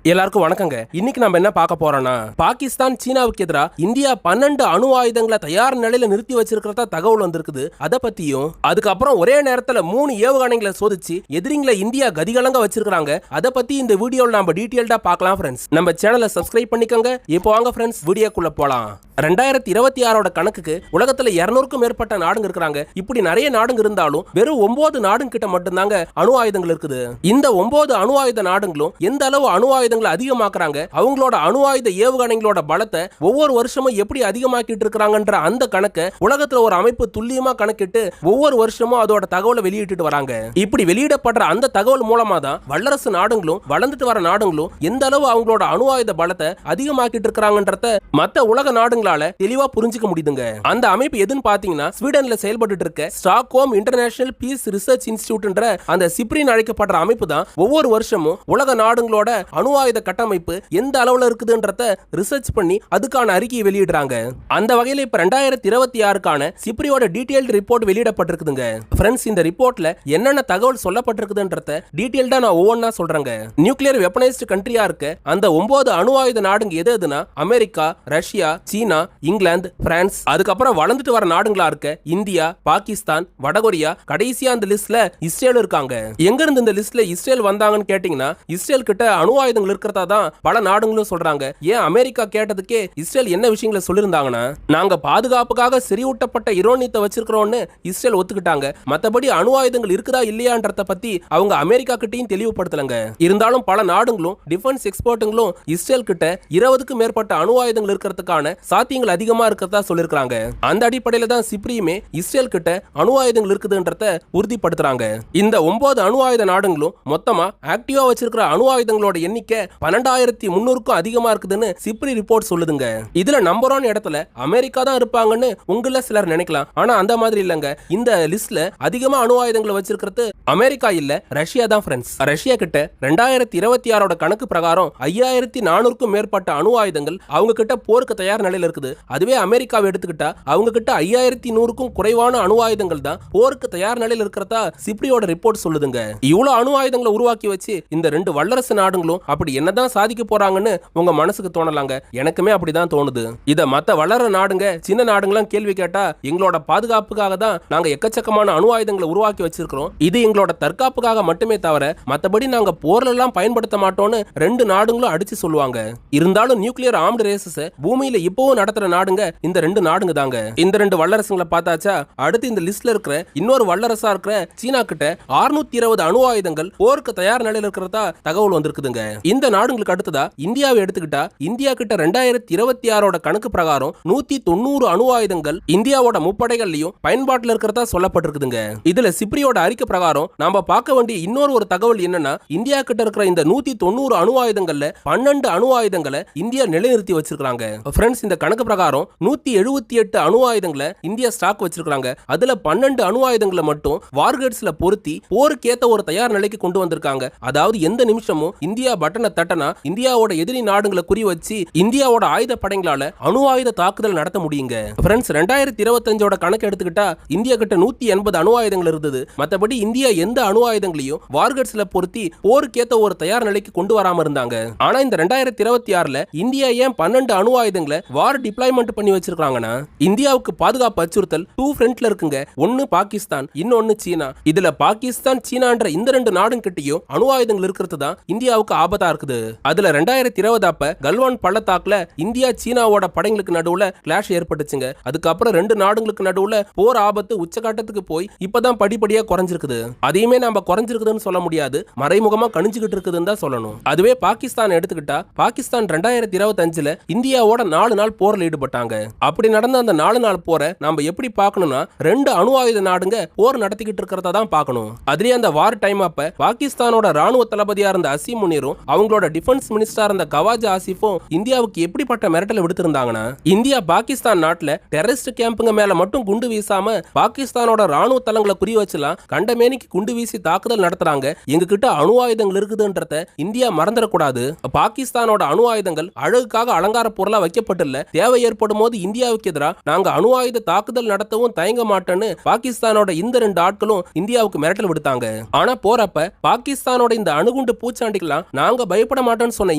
எல்லாருக்கும் வணக்கங்க. இன்னைக்கு நம்ம என்ன பார்க்க போறோம்னா, பாகிஸ்தான் சீனாவுக்கு எதிராக இந்தியா 12 அணு ஆயுதங்களை தயார் நிலையில நிறுத்தி வச்சிருக்கிறதா தகவல் வந்திருக்குது. அத பத்தியும் அதுக்கப்புறம் ஒரே நேரத்துல 3 ஏவுகணைகளை சோதிச்சு எதிரிங்களை இந்தியா கதிகலங்க வச்சிருக்காங்க. அத பத்தி இந்த வீடியோல நம்ம டீடைல்டா பார்க்கலாம் ஃப்ரெண்ட்ஸ். நம்ம சேனலை சப்ஸ்கிரைப் பண்ணிக்கோங்க. இப்போ வாங்க ஃப்ரெண்ட்ஸ் வீடியோக்குள்ள போலாம். 2026 கணக்குக்கு உலகத்துல 200க்கும் மேற்பட்ட நாடுங்க இருக்காங்க. இப்படி நிறைய நாடுங்க இருந்தாலும் வெறும் 9 நாடுங்க கிட்ட மட்டும்தாங்க அணு ஆயுதங்கள் இருக்குது. இந்த 9 அணு ஆயுத நாடுகளும் எந்த அளவு அணு ஆயுதங்களை அதிகமாக்குறாங்க, அவங்களோட அணு ஆயுத ஏவுகணைகளோட பலத்தை ஒவ்வொரு வருஷமும் எப்படி அதிகமாக்கிட்டு இருக்காங்கன்ற அந்த கணக்கை உலகத்துல ஒரு அமைப்பு துல்லியமா கணக்கிட்டு ஒவ்வொரு வருஷமும் அதோட தகவலை வெளியிட்டு வராங்க. இப்படி வெளியிடப்படுற அந்த தகவல் மூலமா தான் வல்லரசு நாடுகளும் வளர்ந்துட்டு வர நாடுகளும் எந்த அளவு அவங்களோட அணு ஆயுத பலத்தை அதிகமாக்கிட்டு இருக்காங்கன்றத மத்த உலக நாடுகளால தெளிவா புரிஞ்சுக்க முடியுதுங்க. அந்த அமைப்பு எதுன்னு பாத்தீங்கன்னா, ஸ்வீடன்ல செயல்பட்டு இருக்க ஸ்டாக்ஹோம் இன்டர்நேஷனல் பீஸ் ரிசர்ச் இன்ஸ்டிடியூட்ன்ற அந்த சிப்ரின் அழைக்கப்படுற அமைப்பு தான் ஒவ்வொரு வருஷமும் உலக நாடுகளோட அணு ஆயுத கட்டமைப்பு எந்த அளவுல இருக்குதுன்றத ரிசர்ச் பண்ணி அதுக்கான அறிக்கையை வெளியிடுறாங்க. அந்த வகையில இப்ப 2026க்கான சிப்ரியோட டீடைல்டு ரிப்போர்ட் வெளியிடப்பட்டிருக்குதுங்க. ஃப்ரெண்ட்ஸ், இந்த ரிப்போர்ட்ல என்னென்ன தகவல் சொல்லப்பட்டிருக்குதுன்றத டீடைல்டா நான் ஒவ்வொன்றா சொல்றேங்க. நியூக்ளியர் வெப்பனைஸ்டு கண்ட்ரியா இருக்க அந்த 9 அணு ஆயுத நாடுங்க எதுனா அமெரிக்கா, ரஷ்யா, சீனா, இங்கிலாந்து, பிரான்ஸ், அதுக்கப்புறம் வளர்ந்துட்டு வர நாடுகளா இருக்க இந்தியா, பாகிஸ்தான், வடகொரியா, கடைசியா அந்த லிஸ்ட்ல இஸ்ரேல் இருக்காங்க. எங்க இருந்து இந்த லிஸ்ட்ல இஸ்ரேல் வந்தாங்கன்னு கேட்டீங்கன்னா, இஸ்ரேல் கிட்ட அணு ஆயுதங்கள் இருக்கிறதா தான் பல நாடுகளும் சொல்றாங்க. ஏன் அமெரிக்கா கேட்டதுக்கே இஸ்ரேல் என்ன விஷயங்களை சொல்லிருந்தாங்கன்னா, நாங்க பாதுகாப்புக்காக செறிவூட்டப்பட்ட யுரேனியத்தை வச்சிருக்கிறோம்னு இஸ்ரேல் ஒத்துக்கிட்டாங்க. மத்தபடி அணு ஆயுதங்கள் இருக்குதா இல்லையான்றத பத்தி அவங்க அமெரிக்கா கிட்டையும் தெளிவுபடுத்தலங்க. இருந்தாலும் பல நாடுகளும் டிஃபென்ஸ் எக்ஸ்பர்ட்டுங்களும் இஸ்ரேல் கிட்ட 20க்கும் மேற்பட்ட அணு ஆயுதங்கள் இருக்கிறதுக்கான சாத்தியங்கள் அதிகமா இருக்கிறதா சொல்லிருக்காங்க. அந்த அடிப்படையில தான் சிப்ரியுமே இஸ்ரேல் கிட்ட அணு ஆயுதங்கள் இருக்குதுன்றத உறுதிப்படுத்துறாங்க. இந்த 9 அணு ஆயுத நாடுகளும் மொத்தமா ஆக்டிவா வச்சிருக்கிற அணு ஆயுதங்களோட எண்ணிக்கை 12,300க்கும் அதிகமா இருக்குதுன்னு சிப்ரி ரிப்போர்ட் சொல்லுதுங்க. இதுல நம்பர் 1 இடத்துல அமெரிக்கா தான் இருப்பாங்கன்னு உங்கள சிலர் நினைக்கலாம். ஆனா அந்த மாதிரி இல்லங்க. இந்த லிஸ்ட்ல அதிகமா அணு ஆயுதங்களை வச்சிருக்கிறது அமெரிக்கா இல்ல, ரஷ்யா தான் ஃப்ரெண்ட்ஸ். ரஷ்யா கிட்ட 2026 கணக்கு பிரகாரம் 5,400க்கும் மேற்பட்ட அணு ஆயுதங்கள் அவங்க கிட்ட போருக்கு தயார் நிலையில இருக்குது. அதுவே அமெரிக்காவை எடுத்துக்கிட்டா அவங்க கிட்ட 5,100க்கும் குறைவான அணு ஆயுதங்கள் தான் போருக்கு தயார் நிலையில இருக்கிறதா சிப்ரியோட ரிப்போர்ட் சொல்லுதுங்க. இவ்வளவு அணு ஆயுதங்களை உருவாக்கி வச்சு இந்த 2 வல்லரசு நாடுகளும் அப்படி என்னதான் சாதிக்க போறாங்கன்னு உங்க மனசுக்கு தோணலாங்க. எனக்குமே அப்படிதான் தோணுது. இத மத்த வளர நாடுங்க, சின்ன நாடுங்களாம் கேள்வி கேட்டா, எங்களோட பாதுகாப்புக்காக தான் நாங்க எக்கச்சக்கமான அணு ஆயுதங்களை உருவாக்கி வச்சிருக்கிறோம், இது எங்களோட தற்காப்புக்காக மட்டுமே தவிர மத்தபடி நாங்க போர்ல எல்லாம் பயன்படுத்த மாட்டோம்னு 2 நாடுகளும் அடிச்சு சொல்லுவாங்க. இருந்தாலும் நியூக்ளியர் ஆர்ம்டு ரேசஸ் பூமியில இப்பவும் நடத்துற நாடுங்க இந்த 2 நாடுங்க தாங்க. இந்த 2 வல்லரசுகளை பார்த்தாச்சா, அடுத்து இந்த லிஸ்ட்ல இருக்கிற இன்னொரு வல்லரசா இருக்கிற சீனா கிட்ட 620 அணு ஆயுதங்கள் போருக்கு தயார் நிலையில இருக்கிறதா தகவல் வந்திருக்குதுங்க. இந்த நாடுகளுக்கு அடுத்ததா இந்தியாவை எடுத்துக்கிட்டா, இந்தியா கிட்ட 2026 கணக்கு பிரகாரம் 190 அணு ஆயுதங்கள் இந்தியாவோட முப்படைகள்லயும் பயன்பாட்டில் இருக்கிறதா சொல்லப்பட்டிருக்குதுங்க. இதுல சிப்ரியோட அறிக்கை பிரகாரம் நாம பார்க்க வேண்டிய இன்னொரு தகவல் என்னன்னா, இந்தியா கிட்ட இருக்கிற இந்த 190 அணு ஆயுதங்கள்ல 12 அணு ஆயுதங்களை இந்தியா நிலைநிறுத்தி வச்சிருக்காங்க. ஃப்ரெண்ட்ஸ், இந்த கணக்கு பிரகாரம் 178 அணு ஆயுதங்களை இந்தியா ஸ்டாக் வச்சிருக்காங்க. அதுல 12 அணு ஆயுதங்களை மட்டும் வார்கேட்ஸ்ல பொருத்தி போருக்கேத்த ஒரு தயார் நிலைக்கு கொண்டு வந்திருக்காங்க. அதாவது எந்த நிமிஷமும் இந்தியா பட்டனை தட்டனா இந்தியாவோட எதிரி நாடுகளை குறி வச்சு இந்தியாவோட ஆயுத படைகளால அணு ஆயுத தாக்குதல் நடத்த முடியுங்க. ஃப்ரெண்ட்ஸ், 2025 கணக்கு எடுத்துக்கிட்டா இந்தியா கிட்ட 180 அணு ஆயுதங்கள் இருந்தது. மத்தபடி இந்தியா எந்த அணு ஆயுதங்களையும் வார்கேட்ஸ்ல பொருத்தி போருக்கேத்த ஒரு தயார் நிலைக்கு கொண்டு வராம இருந்தாங்க. ஆனா இந்த 2026ல இந்தியா ஏன் 12 அணு ஆயுதங்களை வார் டிப்ளாய்மெண்ட் பண்ணி வச்சிருக்காங்கன்னா, இந்தியாவுக்கு பாதுகாப்பு அச்சுறுத்தல் 2 ஃப்ரண்ட்ல இருக்குங்க. ஒன்னு பாகிஸ்தான், இன்னொன்னு சீனா. இதுல பாகிஸ்தான், சீனான்ற இந்த 2 நாடுங்க கிட்டயும் அணு ஆயுதங்கள் இருக்கிறது தான் இந்தியாவுக்கு ஆபத்தா இருக்குது. அதுல 2020 அப்ப கல்வான் பள்ளத்தாக்குல இந்தியா சீனாவோட படைகளுக்கு நடுவுல கிளாஷ் ஏற்பட்டுச்சுங்க. அதுக்கப்புறம் 2 நாடுகளுக்கு நடுவுல போர் ஆபத்து உச்சகட்டத்துக்கு போய் இப்பதான் படிப்படியா குறைஞ்சிருக்குது. அதையுமே நம்ம குறைஞ்சிருக்குதுன்னு சொல்ல முடியாது, மறைமுகமா கணிஞ்சுக்கிட்டு இருக்குதுன்னு தான் சொல்லணும். அதுவே பாகிஸ்தான் எடுத்துக்கிட்டா, பாகிஸ்தான் 2025ல இந்தியாவோட 4 நாள் போர்ல ஈடுபட்டாங்க. அப்படி நடந்த அந்த 4 நாள் போரை நாம எப்படி பார்க்கணும்னா, 2 அணு ஆயுத நாடுங்க போர் நடத்திக்கிட்டு இருக்கிறதா தான் பார்க்கணும். அதுலயே அந்த வார் டைம் அப்ப பாகிஸ்தானோட ராணுவ தளபதியா இருந்த அசீம் முனீரும் அவங்களோட டிஃபென்ஸ் மினிஸ்டரா இருந்த கவாஜா ஆசிஃபும் இந்தியாவுக்கு எப்படிப்பட்ட மிரட்டலை விடுத்திருந்தாங்கன்னா, இந்தியா பாகிஸ்தான் நாட்டுல டெரரிஸ்ட் கேம்புங்க மேல மட்டும் குண்டு வீசாம பாகிஸ்தானோட ராணுவ தளங்களை குறி வச்சுலாம் கண்டமேனிக்கு குண்டு வீசி தாக்குதல் நடத்துறாங்க. எங்க கிட்ட அணு ஆயுதங்கள் இருக்குதுன்றத இந்தியா மறந்துடக்கூடாது. பாகிஸ்தானோட அணு ஆயுதங்கள் அழகுக்காக அலங்கார பொருளா வைக்கப்பட்டுள்ள தேவை ஏற்படும் போது இந்தியாவுக்கு எதிராக நாங்க அணு ஆயுத தாக்குதல் நடத்தவும் தயங்க மாட்டோன்னு பாகிஸ்தானோட இந்த 2 ஆட்களும் இந்தியாவுக்கு மிரட்டல் விடுத்தாங்க. ஆனா போறப்ப பாகிஸ்தானோட இந்த அணுகுண்டு பூச்சாண்டிகளாம் நாங்க பயப்பட மாட்டோம்னு சொன்ன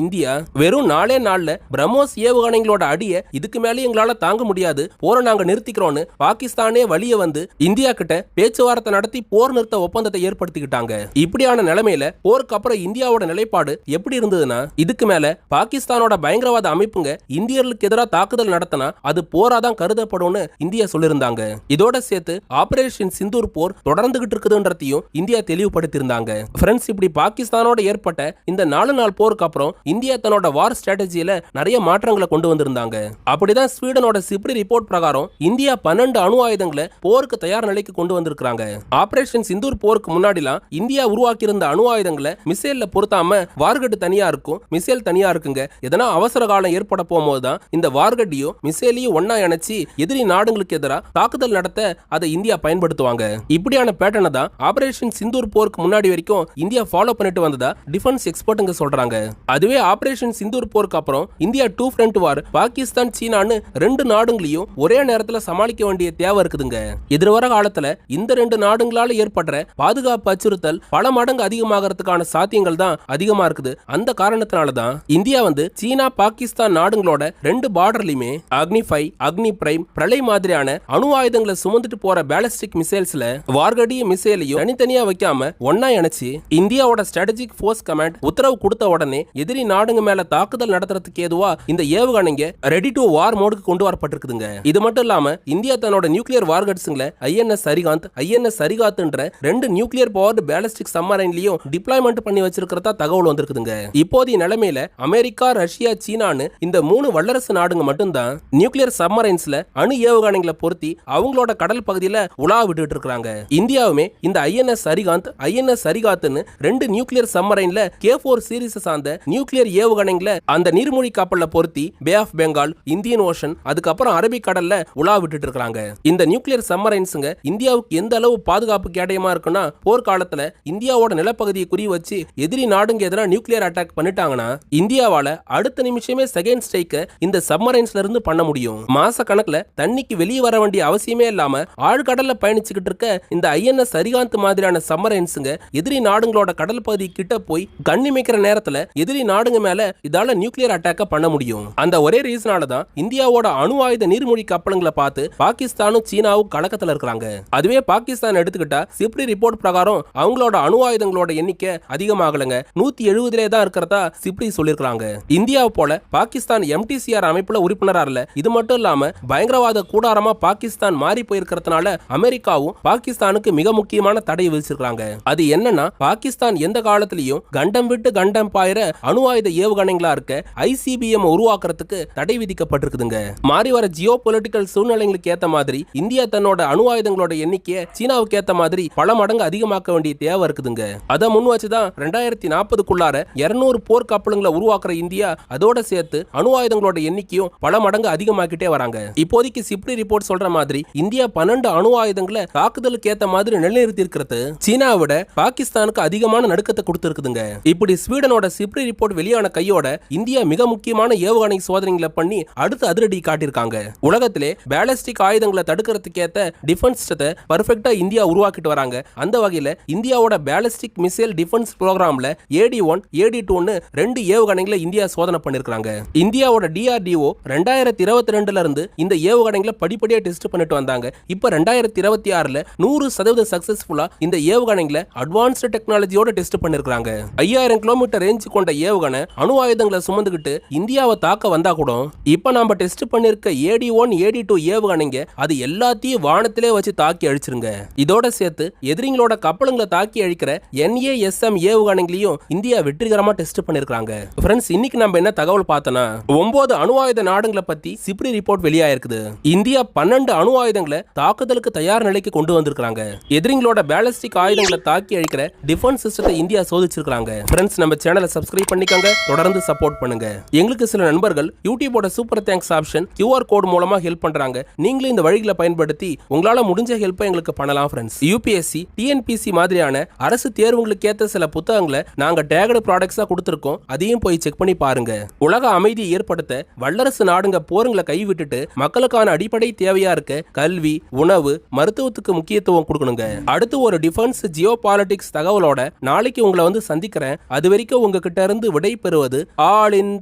இந்தியா வெறும் 4 நாள்ல பிரம்மோஸ் ஏவுகணைகளோட அடிய இதுக்கு மேலே எங்களால தாங்க முடியாது, போரை நாங்க நிறுத்திக்கிறோம்னு பாகிஸ்தானே வழிய வந்து இந்தியா கிட்ட பேச்சுவார்த்தை நடத்தி போர் நிறுத்த ஒப்பந்தத்தை ஏற்படுத்திக்கிட்டாங்க. இப்படியான நிலைமையில போருக்கு அப்புறம் இந்தியாவோட நிலைப்பாடு எப்படி இருந்ததுன்னா, இதுக்கு மேல பாகிஸ்தானோட பயங்கரவாத அமைப்புங்க இந்தியர்களுக்கு எதிராக தாக்குதல் நடத்தினா அது போராதான் கருதப்படும்னு இந்தியா சொல்லியிருந்தாங்க. இதோட சேர்த்து ஆபரேஷன் சிந்தூர் போர் தொடர்ந்துகிட்டு இருக்குதுன்றதையும் இந்தியா தெளிவுபடுத்தியிருந்தாங்க. ஃப்ரெண்ட்ஸ், இப்படி பாகிஸ்தானோட ஏற்பட்ட இந்த 4 நாள் போருக்கு அப்புறம் இந்தியா தன்னோட வார் ஸ்ட்ராட்டஜியில நிறைய மாற்றங்களை கொண்டு வந்திருந்தாங்க. அப்படிதான் ஸ்வீடனோட சிப்ரி ரிப்போர்ட் பிரகாரம் இந்தியா 12 அணு ஆயுதங்களை போருக்கு தயார் நிலைக்கு கொண்டு வந்திருக்காங்க. ஆபரேஷன் சிந்தூர் போருக்கு முன்னாடிலாம் இந்தியா உருவாக்கி இருந்த அணு ஆயுதங்களை மிசைல்ல பொருத்தாம வார்கட்டு தனியா இருக்கும், மிசைல் தனியா இருக்குங்க. எதனா அவசர காலம் ஏற்பட போகும்போதுதான் இந்த வார்கட்டியும் மிசைலையும் ஒன்னா இணைச்சு எதிரி நாடுகளுக்கு எதிராக தாக்குதல் நடத்த அதை இந்தியா பயன்படுத்துவாங்க. இப்படியான பேட்டர்னை தான் ஆபரேஷன் சிந்தூர் போருக்கு முன்னாடி வரைக்கும் இந்தியா ஃபாலோ பண்ணிட்டு வந்ததா டிஃபென்ஸ் எக்ஸ்பர்ட்டுங்க சொல்றாங்க. அதுவே ஆபரேஷன் சிந்தூர் போருக்கு அப்புறம் இந்தியா 2 ஃப்ரண்ட் வார் பாகிஸ்தான் சீனான்னு 2 நாடுகளையும் ஒரே நேரத்தில் சமாளிக்க வேண்டிய தேவை இருக்குதுங்க. எதிர்வர காலத்துல இந்த 2 நாடுகளால ஏற்படுற பாதுகாப்பு அச்சுறுத்தல் பல மடங்கு அதிகமாகிறதுக்கான சாத்தியங்கள் தான் அதிகமா இருக்குது. அந்த காரணத்தினால தான் இந்தியா சீனா பாகிஸ்தான் நாடுகளோட 2 பார்டர்லயுமே அக்னி 5, அக்னி பிரைம், பிரளய் மாதிரியான அணு ஆயுதங்களை சுமந்துட்டு போற பேலிஸ்டிக் மிசைல்ஸ்ல வார்கடியும் மிசைலையும் தனித்தனியா வைக்காம ஒன்னா இணைச்சு இந்தியாவோட ஸ்ட்ராட்டஜிக் ஃபோர்ஸ் கமாண்ட் உத்தரவு கொடுத்த உடனே எதிரி நாடுங்க மேல தாக்குதல் நடத்துறதுக்கு ஏதுவா இந்த ஏவுகணைங்க ரெடி டு வார் மோடுக்கு கொண்டு வரப்பட்டிருக்குதுங்க. இது மட்டும் இல்லாம இந்தியா தன்னோட நியூக்ளியர் வார்கட்ஸ்ங்களை INS அரிகாந்த், INS அரிகாத்ன்ற 2 நியூக்ளியர் பவர்டு பேலிஸ்டிக் சப்மரைன்லயும் டிப்ளாய்மெண்ட் பண்ணி வச்சிருக்கிறதா தகவல் வந்திருக்குதுங்க. இப்போதைய நிலைமையில அமெரிக்கா, ரஷ்யா, சீனான்னு இந்த 3 வல்லரசு நாடுங்க மட்டும்தான் நியூக்ளியர் சப்மரைன்ஸ்ல அணு ஏவுகணைகளை பொருத்தி அவங்களோட கடல் பகுதியில உலா விட்டுட்டு இருக்காங்க. இந்தியாவுமே இந்த INS அரிகாந்த், INS அரிகாத்னு 2 நியூக்ளியர் சப்மரைன்ல K4 சீரிஸ் சார்ந்த நியூக்ளியர் ஏவுகணைகளை அந்த நீர்மூழ்கி கப்பல்ல பொருத்தி bay of Bengal, Indian ocean, அதுக்கப்புறம் அரபிக் கடல்ல உலா விட்டுட்டு இருக்காங்க. இந்த நியூக்ளியர் சப்மரைன்ஸ்ங்க இந்தியாவுக்கு எந்த அளவு பாதுகாப்பு கேடயமா இருக்குன்னா, போர்க்காலத்துல இந்தியாவோட நிலப்பகுதியை குறி வச்சு எதிரி நாடுங்க எதிராக நியூக்ளியர் அட்டாக் பண்ணிட்டாங்கன்னா இந்தியாவால அடுத்த நிமிஷமே செகண்ட் ஸ்ட்ரைக்க இந்த சப்மரைன்ஸ்ல இருந்து பண்ண முடியும். மாச கணக்குல தண்ணிக்கு வெளியே வர வேண்டிய அவசியமே இல்லாம ஆழ்கடல்ல பயணிச்சுக்கிட்டு இருக்க இந்த INS அரிகாந்த் மாதிரியான சப்மரைன்ஸ்ங்க எதிரி நாடுகளோட கடல் பகுதி கிட்ட போய் கண்ணிமைக்கிற நேரத்துல எதிரி நாடுங்க மேல இதால நியூக்ளியர் அட்டாக்க பண்ண முடியும். அந்த ஒரே ரீசனால தான் இந்தியாவோட அணு ஆயுத நீர்மூழ்கி கப்பலுங்களை பார்த்து பாகிஸ்தானும் சீனாவும் கலக்கத்துல இருக்காங்க. அதுவே பாகிஸ்தான் எடுத்துக்கிட்டா சிப்ரி ரிப்போர்ட் பிரகாரம் அவங்களோட அணு ஆயுதங்களோட எண்ணிக்கை அதிகமாகலங்க, 170 தான் இருக்கிறதா சிப்ரி சொல்லிருக்காங்க. இந்தியாவை போல பாகிஸ்தான் MTCR அமைப்புல உறுப்பினரா இல்ல. இது மட்டும் இல்லாம பயங்கரவாத கூடாரமா பாகிஸ்தான் மாறி போயிருக்கிறதுனால அமெரிக்காவும் பாகிஸ்தானுக்கு மிக முக்கியமான தடை விதிச்சிருக்காங்க. அது என்னன்னா, பாகிஸ்தான் எந்த காலத்திலையும் கண்டம் விட்டு கண்டம் பாயிர அணு ஆயுத ஏவுகணைகளா இருக்க ICBM உருவாக்குறதுக்கு தடை விதிக்கப்பட்டிருக்குதுங்க. மாறி வர ஜியோ பொலிட்டிக்கல் சூழ்நிலைகளுக்கு ஏத்த மாதிரி இந்தியா தன்னோட அணு ஆயுதங்களோட எண்ணிக்கையை சீனாவுக்கு ஏத்த மாதிரி பல மடங்கு அதிகமாக்க வேண்டிய தேவை இருக்குதுங்க. அதை முன் வச்சுதான் 2040க்குள்ளார 200 போர் கப்பலுங்களை உருவாக்குற இந்தியா அதோட சேர்த்து அணு ஆயுதங்களோட எண்ணிக்கையும் பல மடங்கு அதிகமாக்கிட்டே வராங்க. இப்போதைக்கு சிப்ரி ரிப்போர்ட் சொல்ற மாதிரி இந்தியா 12 அணு ஆயுதங்களை தாக்குதலுக்கு ஏத்த மாதிரி நிலைநிறுத்தி இருக்கிறது சீனாவோட பாகிஸ்தானுக்கு அதிகமான நடுக்கத்தை கொடுத்திருக்குதுங்க. இப்படி ஸ்வீடனோட சிப்ரி ரிப்போர்ட் வெளியான கையோட இந்தியா மிக முக்கியமான ஏவுகணை சோதனைகளை பண்ணி அடுத்த அதிரடி காட்டியிருக்காங்க. உலகத்திலே பேலிஸ்டிக் ஆயுதங்களை தடுக்கிறதுக்கு ஏத்த டிஃபென்ஸ் சிஸ்டத்தை பர்ஃபெக்ட்டா இந்தியா உருவாக்கிட்டு வராங்க. அந்த வகையில இந்தியாவோட பேலிஸ்டிக் மிசைல் டிஃபென்ஸ் ப்ரோக்ராம்ல AD1, AD2ன்னு 2 ஏவுகணைகளை இந்தியா சோதனை பண்ணிருக்காங்க. இந்தியாவோட DRDO 2022ல இருந்து இந்த ஏவுகணைகளை படிப்படியா டெஸ்ட் பண்ணிட்டு வந்தாங்க. இப்ப 2026ல 100% சக்சஸ்ஃபுல்லா இந்த ஏவுகணைகளை அட்வான்ஸ்டு டெக்னாலஜியோட டெஸ்ட் பண்ணிருக்காங்க. 5000 கிலோமீட்டர் ரேஞ்ச் கொண்ட ஏவுகணை அணு ஆயுதங்களை சுமந்துகிட்டு இந்தியாவை தாக்க வந்தா கூட இப்ப நாம டெஸ்ட் பண்ணிருக்க AD1, AD2 ஏவுகணைங்க அது எல்லாத்தையும் வானத்திலே வச்சு தாக்கி அழிச்சிருங்க. இதோட சேர்த்து எதிரிங்களோட கப்பலுங்களை தாக்கி அழிக்கிற NASM ஏவுகணைகளையும் இந்தியா வெற்றிகரமா டெஸ்ட் பண்ணிருக்காங்க. ஃப்ரெண்ட்ஸ், இன்னைக்கு நம்ம என்ன தகவல் பார்த்தோம்னா 9 அணு ஆயுத நாடுகளை பத்தி சிப்ரி ரிப்போர்ட் வெளியாயிருக்குது. இந்தியா 12 அணு ஆயுதங்களை தாக்குதலுக்கு தயார் நிலைக்கு கொண்டு வந்திருக்காங்க. எதிரிங்களோட பேலிஸ்டிக் ஆயுதங்களை தாக்கி அழிக்கிற டிஃபென்ஸ் சிஸ்டத்தை இந்தியா சோதிச்சிருக்காங்க. ஃப்ரெண்ட்ஸ், நம்ம சேனலை சப்ஸ்கிரைப் பண்ணிக்கோங்க, தொடர்ந்து சப்போர்ட் பண்ணுங்க. எங்களுக்கு சில நண்பர்கள் யூடியூபோட super thanks option QR code மூலமா ஹெல்ப் பண்றாங்க. நீங்களும் இந்த வழிகளை பயன்படுத்தி உங்களால முடிஞ்ச ஹெல்ப்பை எங்களுக்கு பண்ணலாம். ஃப்ரெண்ட்ஸ், UPSC, TNPC மாதிரியான அரசு தேர்வுகளுக்கு ஏற்ற சில புத்தகங்களை நாங்க டேகட் ப்ராடக்ட்ஸா கொடுத்திருக்கோம். அதையும் போய் செக் பண்ணி பாருங்க. உலக அமைதியை ஏற்படுத்த வல்லரசு நாடுங்க போருங்களை கைவிட்டுட்டு மக்களுக்கான அடிப்படை தேவையா இருக்க கல்வி, உணவு, மருத்துவத்துக்கு முக்கியத்துவம் கொடுக்கணுங்க. அடுத்து ஒரு டிஃபென்ஸ் ஜியோ பாலிடிக்ஸ் தகவலோட நாளைக்கு உங்களை வந்து சந்திக்கிறேன். அது வரைக்கும் உங்ககிட்ட இருந்து விடை பெறுவது ஆல் இன்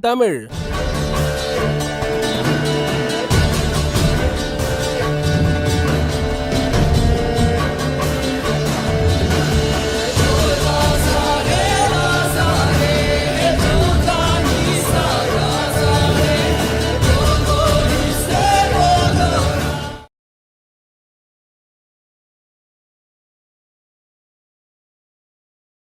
தமிழ்.